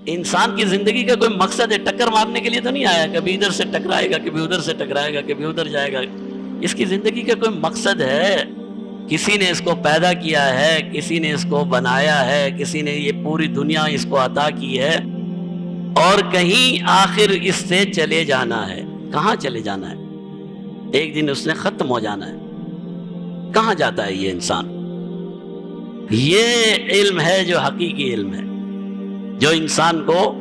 انسان کی زندگی کا کوئی مقصد ہے؟ ٹکر مارنے کے لیے تو نہیں آیا، کبھی ادھر سے ٹکرائے گا، کبھی ادھر سے ٹکرائے گا، کبھی ادھر جائے گا۔ اس کی زندگی کا کوئی مقصد ہے؟ کسی نے اس کو پیدا کیا ہے، کسی نے اس کو بنایا ہے، کسی نے یہ پوری دنیا اس کو عطا کی ہے، اور کہیں آخر اس سے چلے جانا ہے۔ کہاں چلے جانا ہے؟ ایک دن اس نے ختم ہو جانا ہے۔ کہاں جاتا ہے یہ انسان؟ یہ علم ہے جو حقیقی علم ہے، جو انسان کو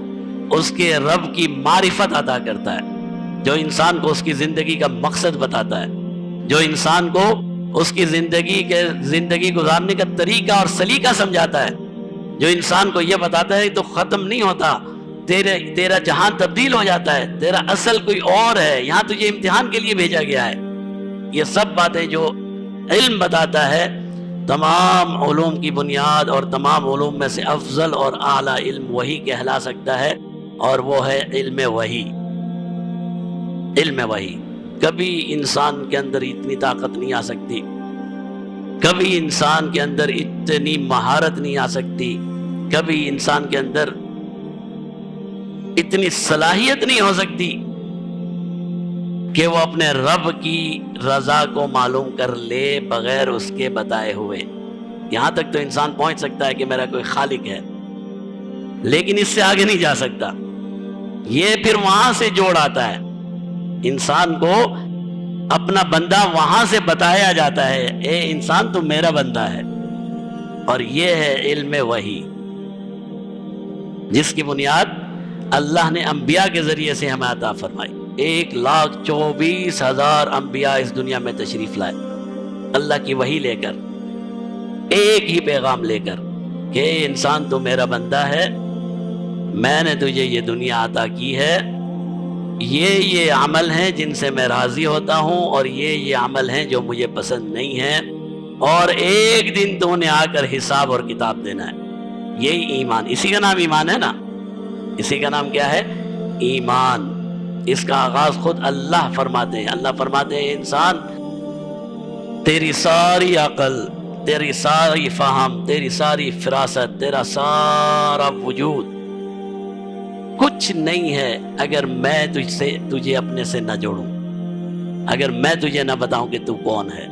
اس کے رب کی معرفت عطا کرتا ہے، جو انسان کو اس کی زندگی کا مقصد بتاتا ہے، جو انسان کو اس کی زندگی گزارنے کا طریقہ اور سلیقہ سمجھاتا ہے، جو انسان کو یہ بتاتا ہے تو ختم نہیں ہوتا، تیرا جہان تبدیل ہو جاتا ہے، تیرا اصل کوئی اور ہے، یہاں تجھے امتحان کے لیے بھیجا گیا ہے۔ یہ سب باتیں جو علم بتاتا ہے، تمام علوم کی بنیاد اور تمام علوم میں سے افضل اور اعلیٰ علم وہی کہلا سکتا ہے، اور وہ ہے علم وحی۔ علم وحی۔ کبھی انسان کے اندر اتنی طاقت نہیں آ سکتی، کبھی انسان کے اندر اتنی مہارت نہیں آ سکتی، کبھی انسان کے اندر اتنی صلاحیت نہیں ہو سکتی کہ وہ اپنے رب کی رضا کو معلوم کر لے بغیر اس کے بتائے ہوئے۔ یہاں تک تو انسان پہنچ سکتا ہے کہ میرا کوئی خالق ہے، لیکن اس سے آگے نہیں جا سکتا۔ یہ پھر وہاں سے جوڑ آتا ہے، انسان کو اپنا بندہ وہاں سے بتایا جاتا ہے، اے انسان تو میرا بندہ ہے۔ اور یہ ہے علم وحی، جس کی بنیاد اللہ نے انبیاء کے ذریعے سے ہمیں عطا فرمائی۔ 1,24,000 انبیاء اس دنیا میں تشریف لائے، اللہ کی وحی لے کر، ایک ہی پیغام لے کر کہ اے انسان تو میرا بندہ ہے، میں نے تجھے یہ دنیا عطا کی ہے، یہ عمل ہیں جن سے میں راضی ہوتا ہوں، اور یہ عمل ہیں جو مجھے پسند نہیں ہیں، اور ایک دن تو نے آ کر حساب اور کتاب دینا ہے۔ یہی ایمان، اسی کا نام ایمان ہے نا، اسی کا نام کیا ہے؟ ایمان۔ اس کا آغاز خود اللہ فرماتے ہیں۔ اللہ فرماتے ہیں انسان، تیری ساری عقل، تیری ساری فہم، تیری ساری فراست، تیرا سارا وجود کچھ نہیں ہے اگر میں تجھے اپنے سے نہ جوڑوں، اگر میں تجھے نہ بتاؤں کہ تو کون ہے۔